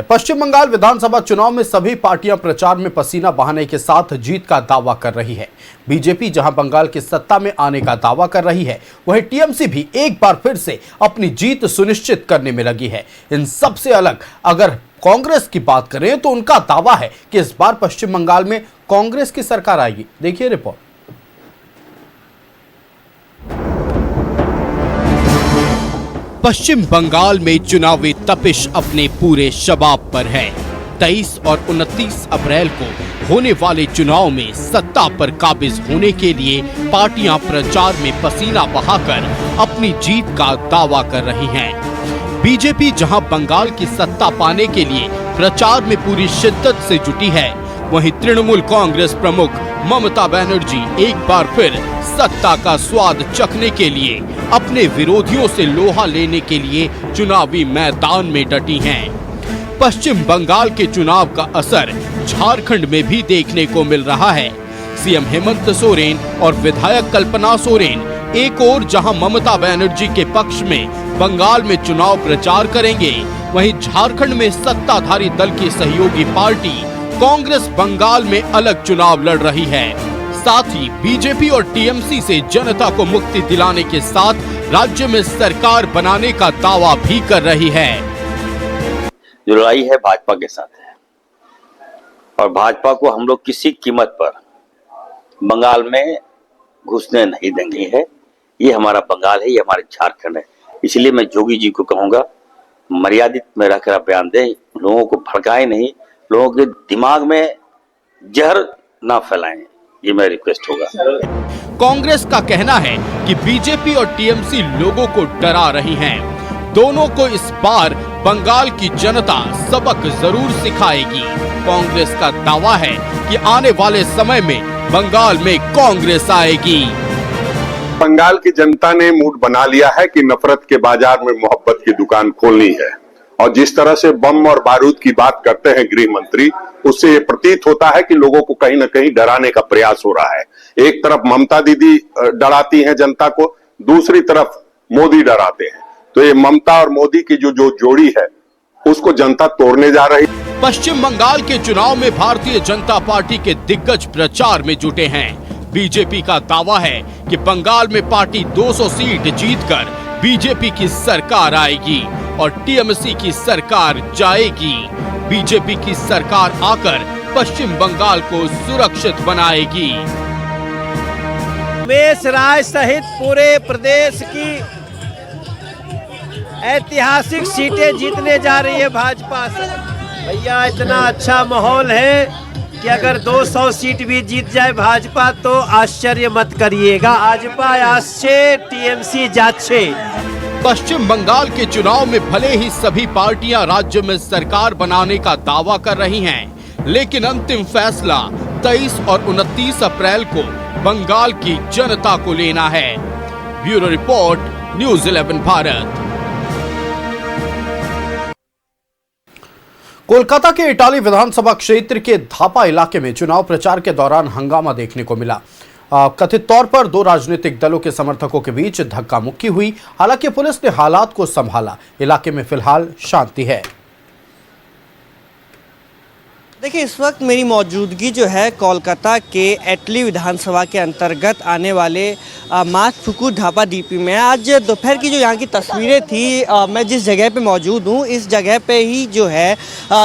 पश्चिम बंगाल विधानसभा चुनाव में सभी पार्टियां प्रचार में पसीना बहाने के साथ जीत का दावा कर रही है। बीजेपी जहां बंगाल की सत्ता में आने का दावा कर रही है, वहीं टीएमसी भी एक बार फिर से अपनी जीत सुनिश्चित करने में लगी है। इन सब से अलग अगर कांग्रेस की बात करें तो उनका दावा है कि इस बार पश्चिम बंगाल में कांग्रेस की सरकार आएगी। देखिए रिपोर्ट। पश्चिम बंगाल में चुनावी तपिश अपने पूरे शबाब पर है। 23 और 29 अप्रैल को होने वाले चुनाव में सत्ता पर काबिज होने के लिए पार्टियां प्रचार में पसीना बहाकर अपनी जीत का दावा कर रही हैं। बीजेपी जहां बंगाल की सत्ता पाने के लिए प्रचार में पूरी शिद्दत से जुटी है, वहीं तृणमूल कांग्रेस प्रमुख ममता बनर्जी एक बार फिर सत्ता का स्वाद चखने के लिए अपने विरोधियों से लोहा लेने के लिए चुनावी मैदान में डटी हैं। पश्चिम बंगाल के चुनाव का असर झारखंड में भी देखने को मिल रहा है। सीएम हेमंत सोरेन और विधायक कल्पना सोरेन एक ओर जहां ममता बनर्जी के पक्ष में बंगाल में चुनाव प्रचार करेंगे, वहीं झारखंड में सत्ताधारी दल की सहयोगी पार्टी कांग्रेस बंगाल में अलग चुनाव लड़ रही है। साथ ही बीजेपी और टीएमसी से जनता को मुक्ति दिलाने के साथ राज्य में सरकार बनाने का दावा भी कर रही है। जो लड़ाई है भाजपा के साथ है और भाजपा को हम लोग किसी कीमत पर बंगाल में घुसने नहीं देंगे है। ये हमारा बंगाल है, ये हमारे झारखंड है। इसलिए मैं जोगी जी को कहूंगा, मर्यादित में रहकर बयान दें, लोगों को भड़काएं नहीं, लोगों के दिमाग में जहर ना फैलाएं। ये मेरा रिक्वेस्ट होगा। कांग्रेस का कहना है कि बीजेपी और टीएमसी लोगों को डरा रही हैं। दोनों को इस बार बंगाल की जनता सबक जरूर सिखाएगी। कांग्रेस का दावा है कि आने वाले समय में बंगाल में कांग्रेस आएगी। बंगाल की जनता ने मूड बना लिया है कि नफरत के बाजार में मोहब्बत की दुकान खोलनी है, और जिस तरह से बम और बारूद की बात करते हैं गृह मंत्री, उससे ये प्रतीत होता है कि लोगों को कहीं न कहीं डराने का प्रयास हो रहा है। एक तरफ ममता दीदी डराती हैं जनता को, दूसरी तरफ मोदी डराते हैं। तो ये ममता और मोदी की जो जोड़ी है, उसको जनता तोड़ने जा रही। पश्चिम बंगाल के चुनाव में भारतीय जनता पार्टी के दिग्गज प्रचार में जुटे हैं। बीजेपी का दावा है कि बंगाल में पार्टी 200 सीट जीतकर बीजेपी की सरकार आएगी और टीएमसी की सरकार जाएगी। बीजेपी की सरकार आकर पश्चिम बंगाल को सुरक्षित बनाएगी। रमेश राय सहित पूरे प्रदेश की ऐतिहासिक सीटें जीतने जा रही है भाजपा से। भैया इतना अच्छा माहौल है कि अगर 200 सीट भी जीत जाए भाजपा तो आश्चर्य मत करिएगा। भाजपा आश्चर्य, टीएमसी जाच्छे। पश्चिम बंगाल के चुनाव में भले ही सभी पार्टियां राज्य में सरकार बनाने का दावा कर रही हैं, लेकिन अंतिम फैसला 23 और 29 अप्रैल को बंगाल की जनता को लेना है। Bureau report, news 11 Bharat. Kolkata के इटाली विधानसभा क्षेत्र के धापा इलाके में चुनाव प्रचार के दौरान हंगामा देखने को मिला। कथित तौर पर दो राजनीतिक दलों के समर्थकों के बीच धक्का मुक्की हुई। हालांकि पुलिस ने हालात को संभाला। इलाके में फिलहाल शांति है। देखिए, इस वक्त मेरी मौजूदगी जो है कोलकाता के एटली विधानसभा के अंतर्गत आने वाले मातफुकू ढाबा डीपी में। आज दोपहर की जो यहाँ की तस्वीरें थी, मैं जिस जगह पे मौजूद हूँ, इस जगह पे ही जो है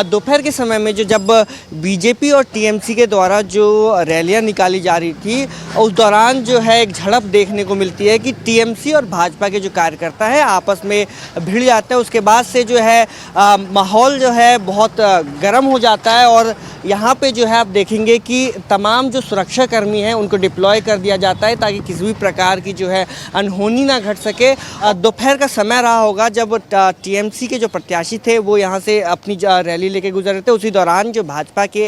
दोपहर के समय में जब बीजेपी और टीएमसी के द्वारा जो रैलियाँ निकाली जा रही थी, उस दौरान जो है एक झड़प देखने को मिलती है कि टीएमसी और भाजपा के जो कार्यकर्ता है आपस में भिड़ जाते हैं। उसके बाद से जो है माहौल जो है बहुत गर्म हो जाता है और यहाँ पे जो है आप देखेंगे कि तमाम जो सुरक्षाकर्मी हैं उनको डिप्लॉय कर दिया जाता है ताकि किसी भी प्रकार की जो है अनहोनी ना घट सके। दोपहर का समय रहा होगा जब टीएमसी के जो प्रत्याशी थे वो यहाँ से अपनी रैली लेके गुजर रहे थे। उसी दौरान जो भाजपा के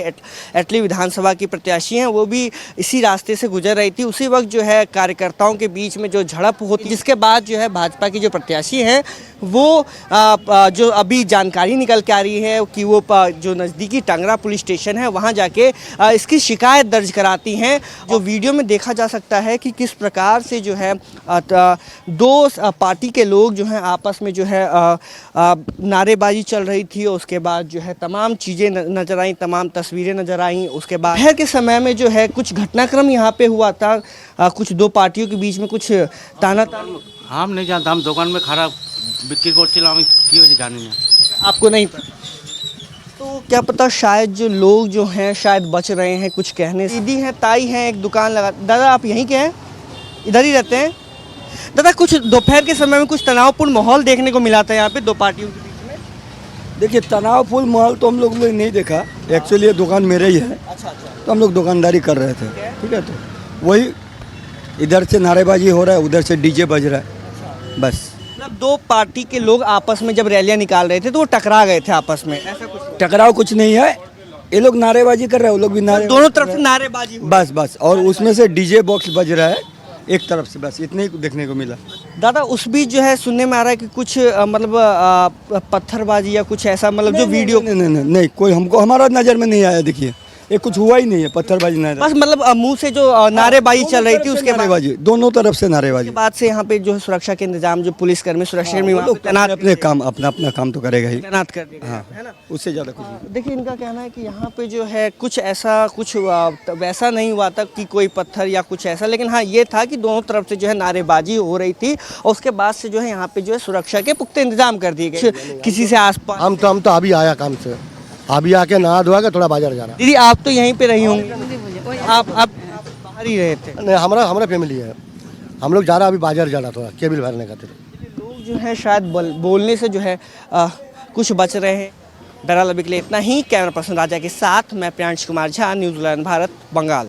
एटली विधानसभा की प्रत्याशी हैं वो भी इसी रास्ते से गुजर रही थी। उसी वक्त जो है कार्यकर्ताओं के बीच में जो झड़प होती, जिसके बाद जो है भाजपा की जो प्रत्याशी हैं वो जो अभी जानकारी निकल के आ रही है कि वो जो नज़दीकी टांगरा पुलिस स्टेशन स्टेशन है वहाँ जाके इसकी शिकायत दर्ज कराती हैं। जो वीडियो में देखा जा सकता है कि किस प्रकार से जो है दो पार्टी के लोग जो हैं आपस में जो है नारेबाजी चल रही थी। उसके बाद जो है तमाम चीज़ें नज़र आई, तमाम तस्वीरें नज़र आई। उसके बाद दोपहर के समय में जो है कुछ घटनाक्रम यहाँ पे हुआ था, कुछ दो पार्टियों के बीच में कुछ ताना-तानी। हम नहीं जानते, हम दुकान में खड़ा बिक्री করছিলাম, আমি কি হয়েছে জানি না। आपको नहीं पता? तो क्या पता शायद जो लोग जो हैं शायद बच रहे हैं कुछ कहने से। दीदी हैं, ताई हैं, एक दुकान लगा। दादा आप यहीं के हैं, इधर ही रहते हैं? दादा कुछ दोपहर के समय में कुछ तनावपूर्ण माहौल देखने को मिला था यहाँ पे दो पार्टियों के बीच में। देखिए तनावपूर्ण माहौल तो हम लोग ने नहीं देखा, एक्चुअली ये दुकान मेरे ही है। अच्छा। तो हम लोग दुकानदारी कर रहे थे, ठीक है। तो वही इधर से नारेबाजी हो रहा है, उधर से डीजे बज रहा है, बस। मतलब दो पार्टी के लोग आपस में जब रैलियां निकाल रहे थे तो वो टकरा गए थे आपस में, ऐसा कुछ? टकराव कुछ नहीं है, ये लोग नारेबाजी कर रहे हैं, वो लोग भी नारे, दोनों तरफ से नारेबाजी हो। बस। और उसमें से डीजे बॉक्स बज रहा है एक तरफ से, बस इतने ही देखने को मिला। दादा उस बीच जो है सुनने में आ रहा है कि कुछ मतलब पत्थरबाजी या कुछ ऐसा, मतलब जो वीडियो नहीं, कोई हमको हमारा नज़र में नहीं आया। देखिए ये कुछ हुआ ही नहीं है, पत्थरबाजी नहीं। बस मतलब मुंह से जो नारेबाजी चल रही थी उसके बाद नारेबाजी, दोनों तरफ से नारेबाजी। के बाद से यहाँ पे जो है सुरक्षा के इंतजाम, जो पुलिसकर्मी सुरक्षाकर्मी वहाँ पे तैनात अपने काम अपना काम तो करेगा ही, तैनात कर दिया हाँ, है ना। उससे ज़्यादा कुछ नहीं। देखिए इनका कहना है कि यहाँ पे जो है कुछ ऐसा कुछ वैसा नहीं हुआ था कि कोई पत्थर या कुछ ऐसा, लेकिन हाँ ये था कि दोनों तरफ से जो है नारेबाजी हो रही थी और उसके बाद से जो है यहाँ पे जो है सुरक्षा के पुख्ते इंतजाम कर दिए गए। किसी से आसपास हम तो अभी आया काम से, अभी आके नहा धोआ के थोड़ा बाजार जाना। दीदी आप तो यहीं पे रही होंगी, आप बाहर ही रहे थे? नहीं, हमारा फैमिली है, हम लोग जा रहा अभी बाजार जाना थोड़ा केबिल भरने का। लोग जो है शायद बोलने से जो है कुछ बच रहे हैं। बहरहाल अभी के लिए इतना ही। कैमरा पर्सन राजा के साथ मैं प्रियांश कुमार झा, न्यूज़ 11 भारत, बंगाल।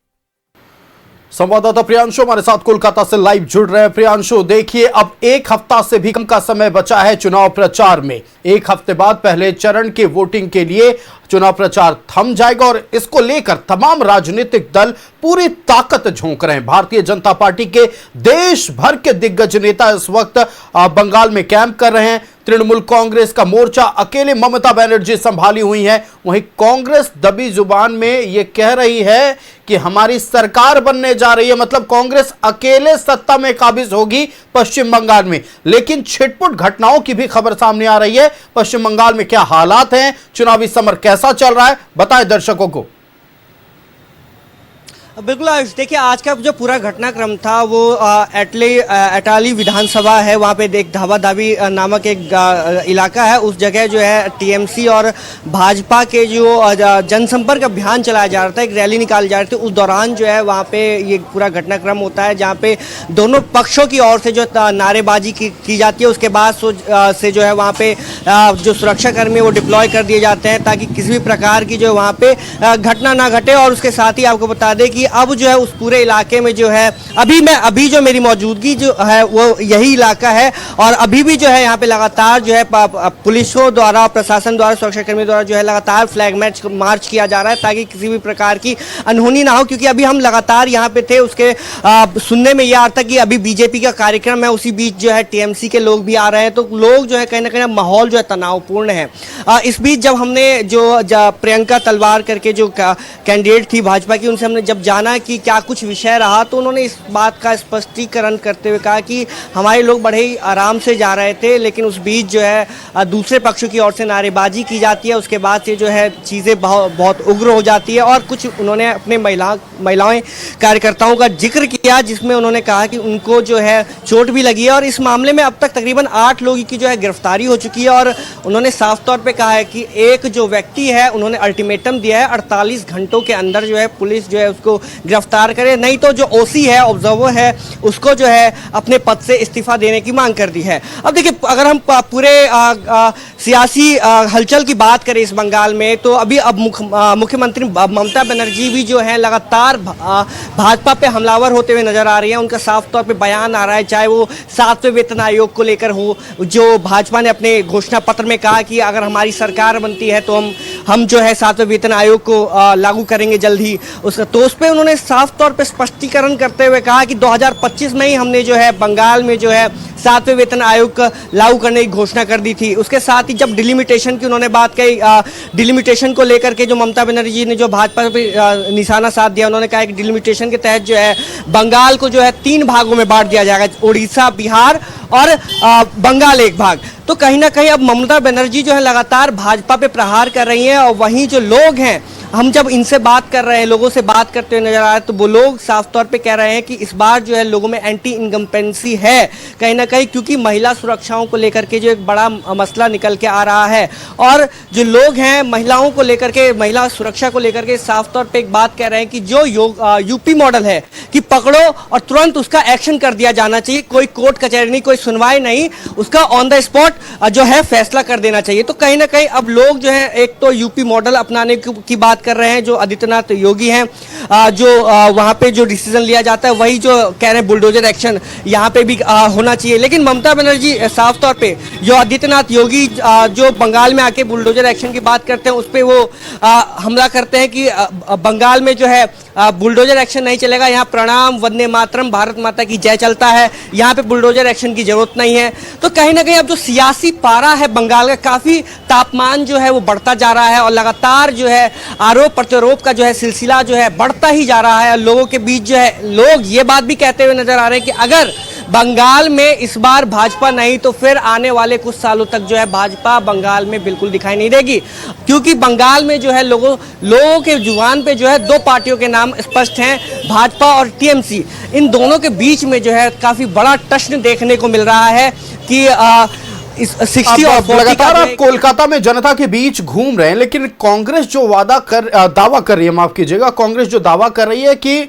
संवाददाता प्रियांशु हमारे साथ कोलकाता से लाइव जुड़ रहे हैं। प्रियांशु देखिए, अब एक हफ्ता से भी कम का समय बचा है चुनाव प्रचार में। एक हफ्ते बाद पहले चरण की वोटिंग के लिए चुनाव प्रचार थम जाएगा और इसको लेकर तमाम राजनीतिक दल पूरी ताकत झोंक रहे हैं। भारतीय जनता पार्टी के देश भर के दिग्गज नेता इस वक्त बंगाल में कैंप कर रहे हैं। तृणमूल कांग्रेस का मोर्चा अकेले ममता बनर्जी संभाली हुई है। वहीं कांग्रेस दबी जुबान में यह कह रही है कि हमारी सरकार बनने जा रही है, मतलब कांग्रेस अकेले सत्ता में काबिज होगी पश्चिम बंगाल में। लेकिन छिटपुट घटनाओं की भी खबर सामने आ रही है। पश्चिम बंगाल में क्या हालात हैं, चुनावी समर कैसा चल रहा है, बताएं दर्शकों को। बिल्कुल आयुष, देखिए आज का जो पूरा घटनाक्रम था वो अटाली विधानसभा है, वहाँ पे एक धाबाधाबी नामक एक इलाका है। उस जगह जो है टीएमसी और भाजपा के जो जनसंपर्क अभियान चलाया जा रहा था, एक रैली निकाली जा रही थी, उस दौरान जो है वहाँ पे ये पूरा घटनाक्रम होता है, जहाँ पे दोनों पक्षों की ओर से जो नारेबाजी की जाती है। उसके बाद से जो है वहाँ पे जो सुरक्षाकर्मी वो डिप्लॉय कर दिए जाते हैं ताकि किसी भी प्रकार की जो वहाँ पे घटना ना घटे। और उसके साथ ही आपको बता दें कि अब जो है उस पूरे इलाके में जो है अभी जो मेरी मौजूदगी जो है वो यही इलाका है और अभी भी जो है यहाँ पे लगातार जो है पुलिसों द्वारा, प्रशासन द्वारा, सुरक्षाकर्मी द्वारा जो है लगातार फ्लैग मार्च किया जा रहा है ताकि किसी भी प्रकार की अनहोनी ना हो। क्योंकि अभी हम लगातार यहाँ पे थे, उसके सुनने में यह आ रहा था कि अभी बीजेपी का कार्यक्रम है, उसी बीच जो है टीएमसी के लोग भी आ रहे हैं, तो लोग जो है कहीं ना कहीं माहौल जो है तनावपूर्ण है। इस बीच जब हमने जो प्रियंका तलवार करके जो कैंडिडेट थी भाजपा की, उनसे हमने जब जाना कि क्या कुछ विषय रहा, तो उन्होंने इस बात का स्पष्टीकरण करते हुए कहा कि हमारे लोग बड़े ही आराम से जा रहे थे, लेकिन उस बीच जो है दूसरे पक्षों की ओर से नारेबाजी की जाती है। उसके बाद से जो है चीज़ें बहुत उग्र हो जाती है और कुछ उन्होंने अपने महिलाएं कार्यकर्ताओं का जिक्र किया, जिसमें उन्होंने कहा कि उनको जो है चोट भी लगी है और इस मामले में अब तक तकरीबन 8 लोगों की जो है गिरफ्तारी हो चुकी है। और उन्होंने साफ तौर पे कहा है कि एक जो व्यक्ति है उन्होंने अल्टीमेटम दिया है 48 घंटों के अंदर जो है पुलिस जो है उसको गिरफ्तार करे, नहीं तो जो ओसी है, ऑब्जर्वर है, उसको जो है अपने पद से इस्तीफा देने की मांग कर दी है। अब देखिए, अगर हम पूरे सियासी हलचल की बात करें इस बंगाल में, तो अभी अब मुख्यमंत्री ममता बनर्जी भी जो है लगातार भाजपा पे हमलावर होते हुए नजर आ रही है। उनका साफ तौर पे बयान आ रहा है, चाहे वो 7वें वेतन आयोग को लेकर हो, जो भाजपा ने अपने घोषणा पत्र में कहा कि अगर हमारी सरकार बनती है तो हम जो है 7वें वेतन आयोग को लागू करेंगे जल्द ही। तो उस पर उन्होंने साफ तौर पे स्पष्टीकरण करते हुए कहा कि 2025 में ही हमने जो है बंगाल में जो है 7वें वेतन आयोग लागू करने की घोषणा कर दी थी। उसके साथ ही जब डिलिमिटेशन की उन्होंने बात कही, डिलिमिटेशन को लेकर के जो ममता बनर्जी जी ने जो भाजपा पे निशाना साध दिया, उन्होंने कहा कि डिलिमिटेशन के तहत जो है बंगाल को जो है 3 भागों में बांट दिया जाएगा, उड़ीसा, बिहार और बंगाल एक भाग। तो कहीं ना कहीं अब ममता बनर्जी जो है लगातार भाजपा पे प्रहार कर रही हैं, और वहीं जो लोग हैं, हम जब इनसे बात कर रहे हैं, लोगों से बात करते हुए नजर आ रहे हैं, तो वो लोग साफ तौर पे कह रहे हैं कि इस बार जो है लोगों में एंटी इनकम्पेंसी है कहीं ना कहीं, क्योंकि महिला सुरक्षाओं को लेकर के जो एक बड़ा मसला निकल के आ रहा है। और जो लोग हैं महिलाओं को लेकर के, महिला सुरक्षा को लेकर के साफ तौर पे एक बात कह रहे हैं कि जो यूपी मॉडल है कि पकड़ो और तुरंत उसका एक्शन कर दिया जाना चाहिए, कोई कोर्ट कचहरी नहीं, कोई सुनवाई नहीं, उसका ऑन द स्पॉट जो है फैसला कर देना चाहिए। तो कहीं ना कहीं अब लोग जो है एक तो यूपी मॉडल अपनाने की बात कर रहे हैं, जो आदित्यनाथ योगी हैं, जो वहां पे जो डिसीजन लिया जाता है वही जो कह रहे हैं बुलडोजर एक्शन यहाँ पे भी होना चाहिए। लेकिन ममता बनर्जी साफ तौर पे जो आदित्यनाथ योगी जो बंगाल में आके बुलडोजर एक्शन की बात करते हैं, उस पर वो हमला करते हैं कि बंगाल में जो है बुलडोजर एक्शन नहीं चलेगा, यहाँ प्रणाम, वंदे मातरम, भारत माता की जय चलता है, यहाँ पे बुलडोजर एक्शन की जरूरत नहीं है। तो कहीं ना कहीं अब जो सियासी पारा है बंगाल का, काफी तापमान जो है वो बढ़ता जा रहा है, और लगातार जो है आरोप प्रत्यारोप का जो है सिलसिला जो है बढ़ता ही जा रहा है। लोगों के बीच जो है लोग ये बात भी कहते हुए नजर आ रहे हैं कि अगर बंगाल में इस बार भाजपा नहीं तो फिर आने वाले कुछ सालों तक जो है भाजपा बंगाल में बिल्कुल दिखाई नहीं देगी, क्योंकि बंगाल में जो है लोगों के जुबान पे जो है 2 पार्टियों के नाम स्पष्ट हैं, भाजपा और टीएमसी। इन दोनों के बीच में जो है काफी बड़ा टशन देखने को मिल रहा है कि इस 60 और 40 लगातार आप कोलकाता में जनता के बीच घूम रहे हैं, लेकिन कांग्रेस जो दावा कर रही है, माफ कीजिएगा, कांग्रेस जो दावा कर रही है कि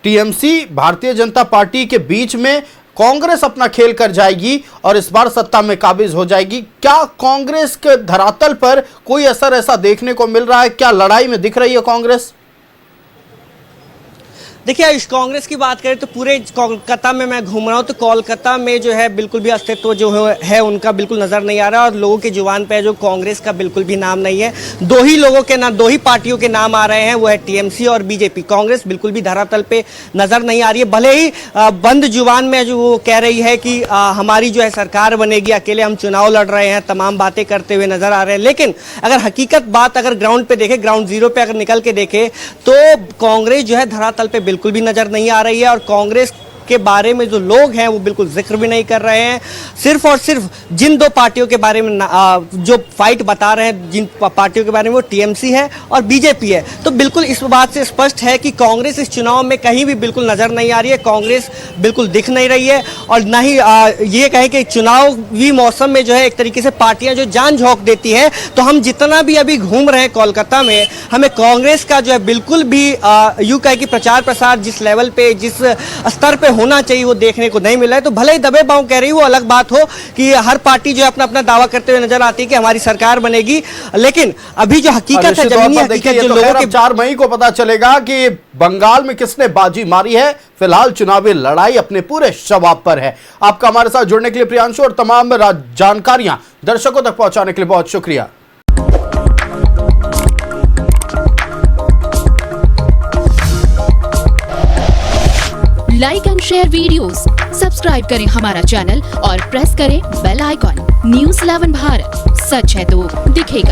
टीएमसी भारतीय जनता पार्टी के बीच में कांग्रेस अपना खेल कर जाएगी और इस बार सत्ता में काबिज हो जाएगी। क्या कांग्रेस के धरातल पर कोई असर ऐसा देखने को मिल रहा है? क्या लड़ाई में दिख रही है कांग्रेस? देखिए, इस कांग्रेस की बात करें तो पूरे कोलकाता में मैं घूम रहा हूँ, तो कोलकाता में जो है बिल्कुल भी अस्तित्व जो है उनका बिल्कुल नज़र नहीं आ रहा, और लोगों की जुबान पे जो कांग्रेस का बिल्कुल भी नाम नहीं है। 2 ही पार्टियों के नाम आ रहे हैं, वो है टीएमसी और बीजेपी। कांग्रेस बिल्कुल भी धरातल पे नज़र नहीं आ रही है। भले ही बंद जुबान में जो वो कह रही है कि हमारी जो है सरकार बनेगी, अकेले हम चुनाव लड़ रहे हैं, तमाम बातें करते हुए नजर आ रहे हैं, लेकिन अगर हकीकत बात अगर ग्राउंड पे देखें, ग्राउंड जीरो पे अगर निकल के देखें, तो कांग्रेस जो है धरातल पे बिल्कुल भी नजर नहीं आ रही है, और कांग्रेस के बारे में जो लोग हैं वो बिल्कुल जिक्र भी नहीं कर रहे हैं। सिर्फ और सिर्फ जिन 2 पार्टियों के बारे में जो फाइट बता रहे हैं, जिन पार्टियों के बारे में, वो टीएमसी है और बीजेपी है। तो बिल्कुल इस बात से स्पष्ट है कि कांग्रेस इस चुनाव में कहीं भी बिल्कुल नजर नहीं आ रही है, कांग्रेस बिल्कुल दिख नहीं रही है। और ना ही ये कहें कि चुनावी मौसम में जो है एक तरीके से पार्टियां जो जान झोंक देती है, तो हम जितना भी अभी घूम रहे हैं कोलकाता में, हमें कांग्रेस का जो है बिल्कुल भी यूं कहे कि प्रचार प्रसार जिस लेवल पे, जिस स्तर पे होना चाहिए वो देखने को नहीं मिला है। तो भले ही दबे पांव कह रही वो अलग बात हो कि हर पार्टी जो है अपना अपना दावा करते हुए नजर आती है कि हमारी सरकार बनेगी, लेकिन अभी जो हकीकत है, जमीनी हकीकत जो लोगों के 4 मई को पता चलेगा कि बंगाल में किसने बाजी मारी है। फिलहाल चुनावी लड़ाई अपने पूरे शबाब पर है। आपका हमारे साथ जुड़ने के लिए प्रियांशु, और तमाम जानकारियां दर्शकों तक पहुंचाने के लिए बहुत शुक्रिया। Like and share videos, subscribe करें हमारा चैनल और प्रेस करें बेल आइकॉन। न्यूज़ 11 भारत, सच है तो दिखेगा।